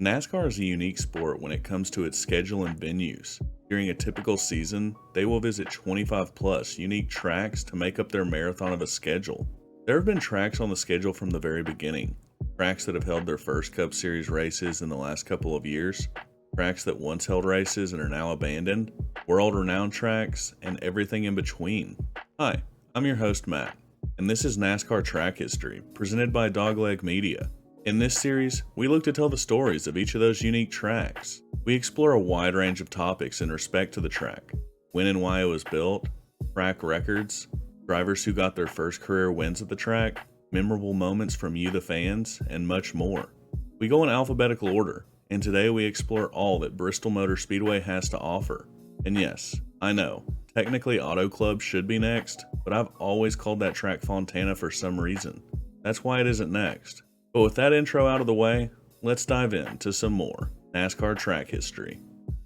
NASCAR is a unique sport when it comes to its schedule and venues. During a typical season, they will visit 25 plus unique tracks to make up their marathon of a schedule. There have been tracks on the schedule from the very beginning, tracks that have held their first Cup Series races in the last couple of years, tracks that once held races and are now abandoned, world-renowned tracks, and everything in between. Hi, I'm your host Matt, and this is NASCAR Track History, presented by Dogleg Media. In this series, we look to tell the stories of each of those unique tracks. We explore a wide range of topics in respect to the track, when and why it was built, track records, drivers who got their first career wins at the track, memorable moments from you the fans, and much more. We go in alphabetical order, and today we explore all that Bristol Motor Speedway has to offer. And yes, I know, technically Auto Club should be next, but I've always called that track Fontana for some reason. That's why it isn't next. But with that intro out of the way, let's dive into some more NASCAR track history.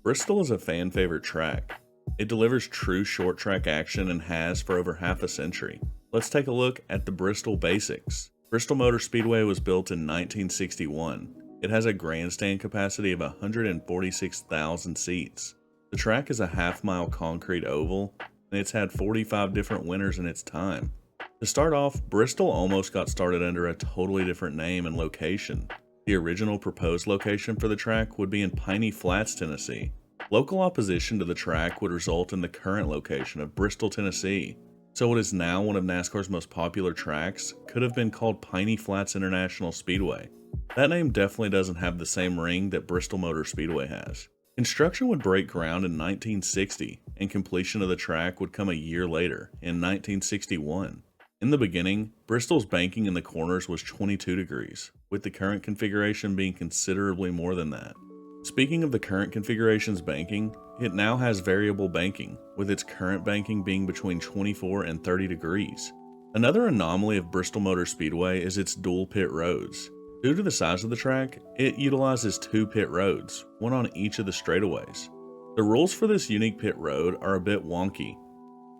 Bristol is a fan favorite track. It delivers true short track action and has for over half a century. Let's take a look at the Bristol basics. Bristol Motor Speedway was built in 1961. It has a grandstand capacity of 146,000 seats. The track is a half-mile concrete oval, and it's had 45 different winners in its time. To start off, Bristol almost got started under a totally different name and location. The original proposed location for the track would be in Piney Flats, Tennessee. Local opposition to the track would result in the current location of Bristol, Tennessee. So what is now one of NASCAR's most popular tracks could have been called Piney Flats International Speedway. That name definitely doesn't have the same ring that Bristol Motor Speedway has. Construction would break ground in 1960, and completion of the track would come a year later, in 1961. In the beginning, Bristol's banking in the corners was 22 degrees, with the current configuration being considerably more than that. Speaking of the current configuration's banking, it now has variable banking, with its current banking being between 24 and 30 degrees. Another anomaly of Bristol Motor Speedway is its dual pit roads. Due to the size of the track, it utilizes two pit roads, one on each of the straightaways. The rules for this unique pit road are a bit wonky.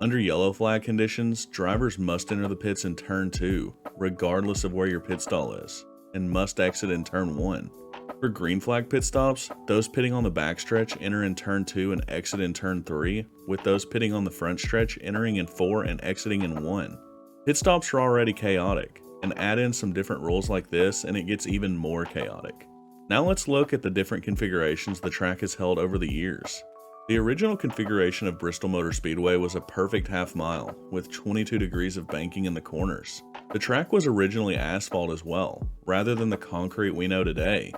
Under yellow flag conditions, drivers must enter the pits in turn 2, regardless of where your pit stall is, and must exit in turn 1. For green flag pit stops, those pitting on the backstretch enter in turn 2 and exit in turn 3, with those pitting on the front stretch entering in 4 and exiting in 1. Pit stops are already chaotic, and add in some different rules like this and it gets even more chaotic. Now let's look at the different configurations the track has held over the years. The original configuration of Bristol Motor Speedway was a perfect half mile, with 22 degrees of banking in the corners. The track was originally asphalt as well, rather than the concrete we know today,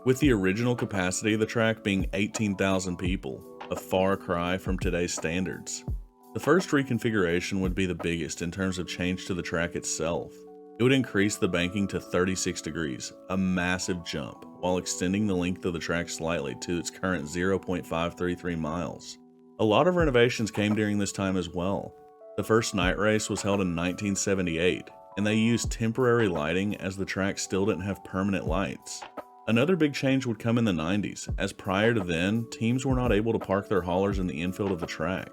with the original capacity of the track being 18,000 people, a far cry from today's standards. The first reconfiguration would be the biggest in terms of change to the track itself. It would increase the banking to 36 degrees, a massive jump, while extending the length of the track slightly to its current 0.533 miles. A lot of renovations came during this time as well. The first night race was held in 1978, and they used temporary lighting as the track still didn't have permanent lights. Another big change would come in the 90s, as prior to then, teams were not able to park their haulers in the infield of the track.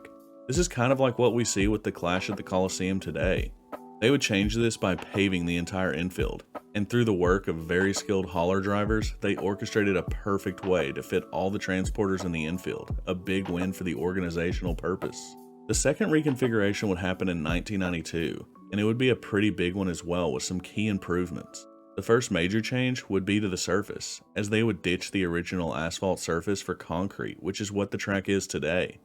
This is kind of like what we see with the Clash at the Coliseum today. They would change this by paving the entire infield, and through the work of very skilled hauler drivers, they orchestrated a perfect way to fit all the transporters in the infield, a big win for the organizational purpose. The second reconfiguration would happen in 1992, and it would be a pretty big one as well with some key improvements. The first major change would be to the surface, as they would ditch the original asphalt surface for concrete, which is what the track is today.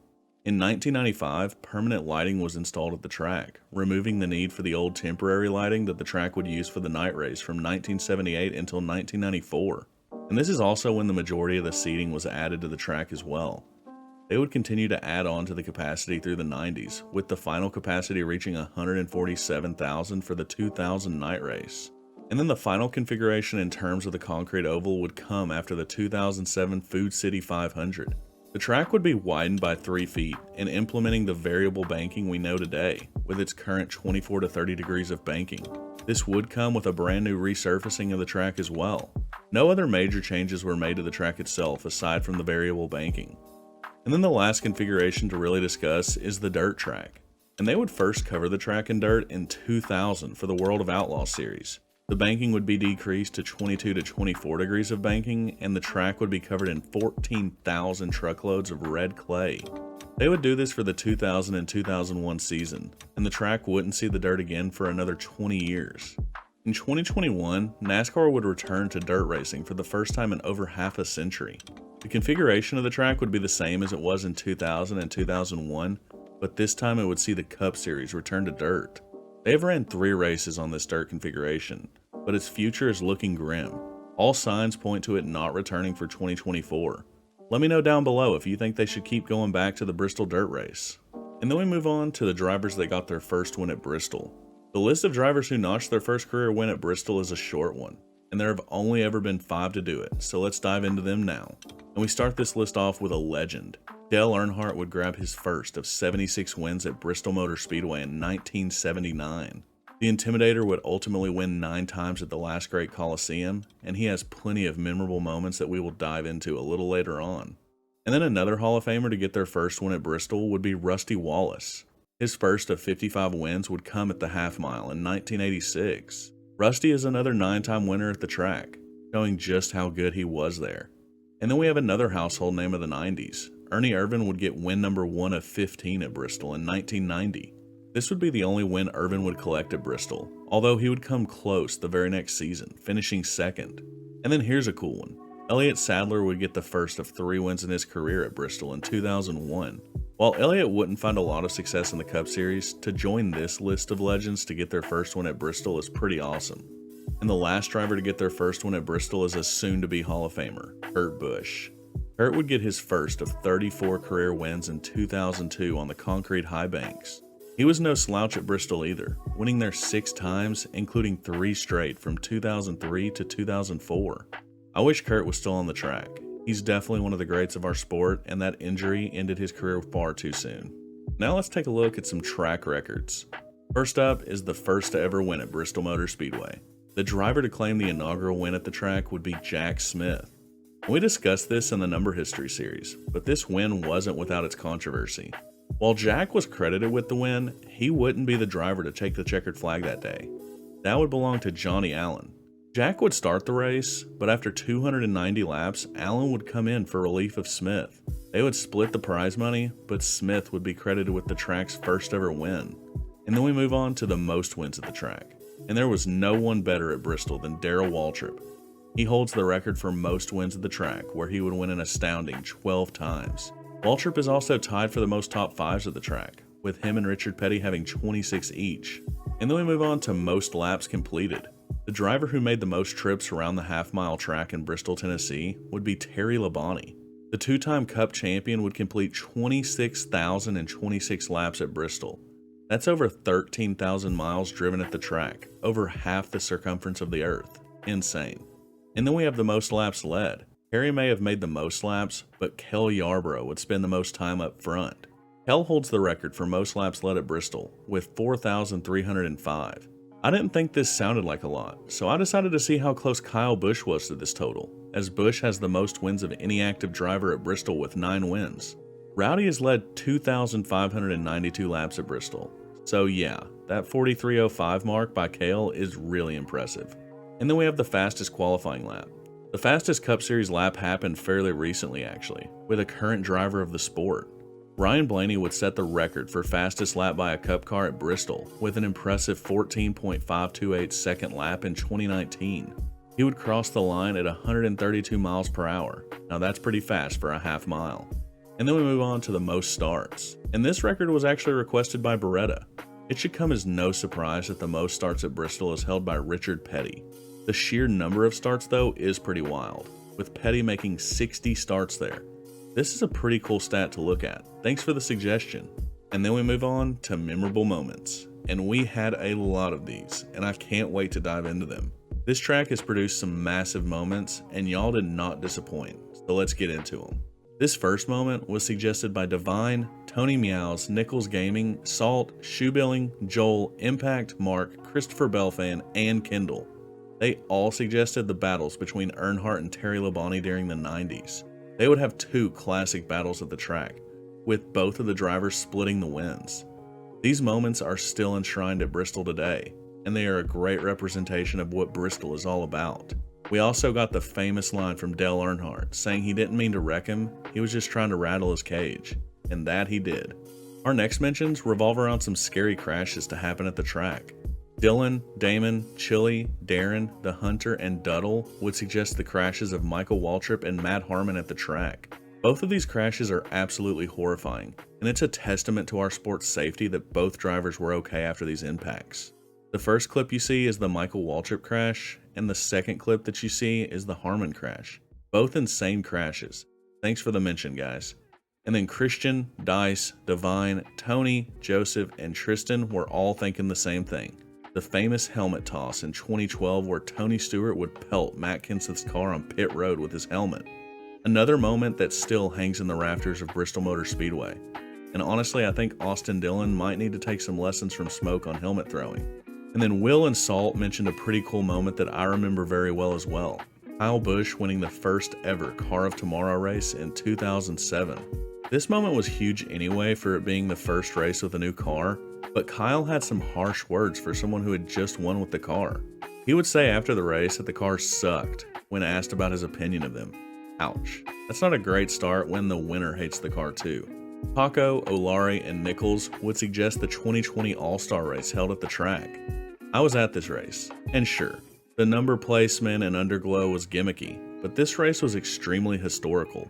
In 1995, permanent lighting was installed at the track, removing the need for the old temporary lighting that the track would use for the night race from 1978 until 1994. And this is also when the majority of the seating was added to the track as well. They would continue to add on to the capacity through the 90s, with the final capacity reaching 147,000 for the 2000 night race. And then the final configuration in terms of the concrete oval would come after the 2007 Food City 500. The track would be widened by 3 feet and implementing the variable banking we know today, with its current 24 to 30 degrees of banking. This would come with a brand new resurfacing of the track as well. No other major changes were made to the track itself aside from the variable banking. And then the last configuration to really discuss is the dirt track. And they would first cover the track in dirt in 2000 for the World of Outlaws series. The banking would be decreased to 22 to 24 degrees of banking, and the track would be covered in 14,000 truckloads of red clay. They would do this for the 2000 and 2001 season, and the track wouldn't see the dirt again for another 20 years. In 2021, NASCAR would return to dirt racing for the first time in over half a century. The configuration of the track would be the same as it was in 2000 and 2001, but this time it would see the Cup Series return to dirt. They have ran 3 races on this dirt configuration, but its future is looking grim. All signs point to it not returning for 2024. Let me know down below if you think they should keep going back to the Bristol dirt race. And then we move on to the drivers that got their first win at Bristol. The list of drivers who notched their first career win at Bristol is a short one, and there have only ever been 5 to do it, so let's dive into them now. And we start this list off with a legend. Dale Earnhardt would grab his first of 76 wins at Bristol Motor Speedway in 1979. The Intimidator would ultimately win 9 times at the last great Coliseum, and he has plenty of memorable moments that we will dive into a little later on. And then another Hall of Famer to get their first win at Bristol would be Rusty Wallace. His first of 55 wins would come at the half mile in 1986. Rusty is another 9-time winner at the track, showing just how good he was there. And then we have another household name of the 90s. Ernie Irvan would get win number 1 of 15 at Bristol in 1990. This would be the only win Irvan would collect at Bristol, although he would come close the very next season, finishing second. And then here's a cool one. Elliott Sadler would get the first of 3 wins in his career at Bristol in 2001. While Elliott wouldn't find a lot of success in the Cup Series, to join this list of legends to get their first win at Bristol is pretty awesome. And the last driver to get their first win at Bristol is a soon-to-be Hall of Famer, Kurt Busch. Kurt would get his first of 34 career wins in 2002 on the concrete high banks. He was no slouch at Bristol either, winning there 6 times, including 3 straight from 2003 to 2004. I wish Kurt was still on the track. He's definitely one of the greats of our sport, and that injury ended his career far too soon. Now let's take a look at some track records. First up is the first to ever win at Bristol Motor Speedway. The driver to claim the inaugural win at the track would be Jack Smith. We discussed this in the number history series, but this win wasn't without its controversy. While Jack was credited with the win, he wouldn't be the driver to take the checkered flag that day. That would belong to Johnny Allen. Jack would start the race, but after 290 laps, Allen would come in for relief of Smith. They would split the prize money, but Smith would be credited with the track's first ever win. And then we move on to the most wins at the track. And there was no one better at Bristol than Darrell Waltrip. He holds the record for most wins at the track, where he would win an astounding 12 times. Waltrip is also tied for the most top 5s at the track, with him and Richard Petty having 26 each. And then we move on to most laps completed. The driver who made the most trips around the half-mile track in Bristol, Tennessee would be Terry Labonte. The 2-time Cup champion would complete 26,026 laps at Bristol. That's over 13,000 miles driven at the track, over half the circumference of the Earth. Insane. And then we have the most laps led. Terry may have made the most laps, but Kel Yarborough would spend the most time up front. Kel holds the record for most laps led at Bristol, with 4,305. I didn't think this sounded like a lot, so I decided to see how close Kyle Busch was to this total, as Busch has the most wins of any active driver at Bristol with 9 wins. Rowdy has led 2,592 laps at Bristol, so yeah, that 43.05 mark by Cale is really impressive. And then we have the fastest qualifying lap. The fastest Cup Series lap happened fairly recently actually, with a current driver of the sport. Ryan Blaney would set the record for fastest lap by a Cup car at Bristol with an impressive 14.528 second lap in 2019. He would cross the line at 132 miles per hour. Now that's pretty fast for a half mile. And then we move on to the most starts. And this record was actually requested by Beretta. It should come as no surprise that the most starts at Bristol is held by Richard Petty. The sheer number of starts though is pretty wild, with Petty making 60 starts there. This is a pretty cool stat to look at. Thanks for the suggestion. And then we move on to memorable moments. And we had a lot of these, and I can't wait to dive into them. This track has produced some massive moments, and y'all did not disappoint, so let's get into them. This first moment was suggested by Divine, Tony Meows, Nichols Gaming, Salt, Shoebilling, Joel, Impact, Mark, Christopher Belfan, and Kendall. They all suggested the battles between Earnhardt and Terry Labonte during the 90s. They would have 2 classic battles at the track, with both of the drivers splitting the wins. These moments are still enshrined at Bristol today. and they are a great representation of what Bristol is all about. We also got the famous line from Dale Earnhardt saying he didn't mean to wreck him, he was just trying to rattle his cage. And that he did. Our next mentions revolve around some scary crashes to happen at the track. Dylan, Damon, Chili, Darren, The Hunter, and Duddle would suggest the crashes of Michael Waltrip and Matt Harmon at the track. Both of these crashes are absolutely horrifying, and it's a testament to our sport's safety that both drivers were okay after these impacts. The first clip you see is the Michael Waltrip crash, and the second clip that you see is the Harmon crash. Both insane crashes. Thanks for the mention, guys. And then Christian, Dice, Divine, Tony, Joseph, and Tristan were all thinking the same thing. The famous helmet toss in 2012 where Tony Stewart would pelt Matt Kenseth's car on pit road with his helmet. Another moment that still hangs in the rafters of Bristol Motor Speedway. And honestly, I think Austin Dillon might need to take some lessons from Smoke on helmet throwing. And then Will and Salt mentioned a pretty cool moment that I remember very well as well. Kyle Busch winning the first ever Car of Tomorrow race in 2007. This moment was huge anyway for it being the first race with a new car, but Kyle had some harsh words for someone who had just won with the car. He would say after the race that the car sucked when asked about his opinion of them. Ouch. That's not a great start when the winner hates the car too. Paco, Olari, and Nichols would suggest the 2020 All-Star race held at the track. I was at this race, and sure, the number placement and underglow was gimmicky, but this race was extremely historical.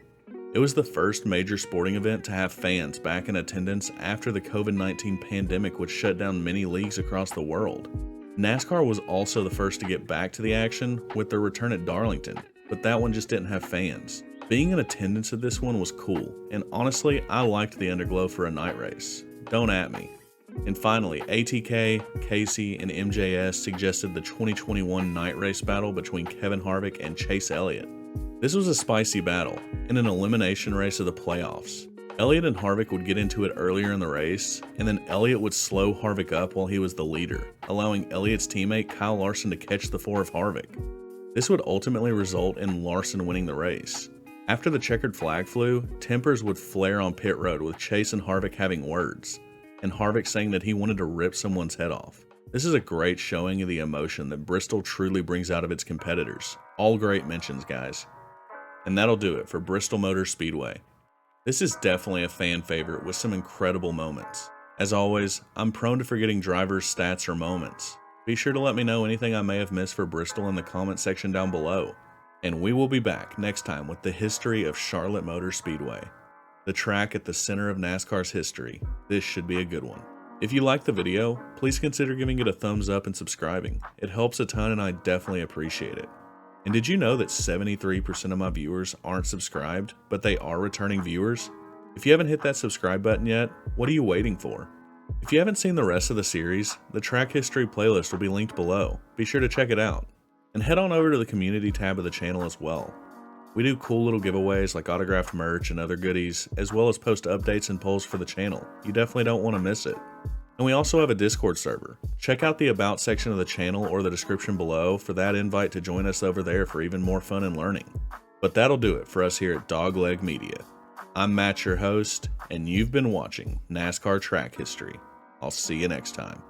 It was the first major sporting event to have fans back in attendance after the COVID-19 pandemic would shut down many leagues across the world. NASCAR was also the first to get back to the action with their return at Darlington, but that one just didn't have fans. Being in attendance at this one was cool, and honestly, I liked the underglow for a night race. Don't at me. And finally, ATK, Casey, and MJS suggested the 2021 night race battle between Kevin Harvick and Chase Elliott. This was a spicy battle, in an elimination race of the playoffs. Elliott and Harvick would get into it earlier in the race, and then Elliott would slow Harvick up while he was the leader, allowing Elliott's teammate Kyle Larson to catch the 4 of Harvick. This would ultimately result in Larson winning the race. After the checkered flag flew, tempers would flare on pit road with Chase and Harvick having words, and Harvick saying that he wanted to rip someone's head off. This is a great showing of the emotion that Bristol truly brings out of its competitors. All great mentions, guys. And that'll do it for Bristol Motor Speedway. This is definitely a fan favorite with some incredible moments. As always, I'm prone to forgetting drivers' stats or moments. Be sure to let me know anything I may have missed for Bristol in the comment section down below. And we will be back next time with the history of Charlotte Motor Speedway. The track at the center of NASCAR's history. This should be a good one. If you liked the video, please consider giving it a thumbs up and subscribing. It helps a ton and I definitely appreciate it. And did you know that 73% of my viewers aren't subscribed, but they are returning viewers? If you haven't hit that subscribe button yet, what are you waiting for? If you haven't seen the rest of the series, the track history playlist will be linked below. Be sure to check it out. And head on over to the community tab of the channel as well. We do cool little giveaways like autographed merch and other goodies, as well as post updates and polls for the channel. You definitely don't want to miss it. And we also have a Discord server. Check out the About section of the channel or the description below for that invite to join us over there for even more fun and learning. But that'll do it for us here at Dogleg Media. I'm Matt, your host, and you've been watching NASCAR Track History. I'll see you next time.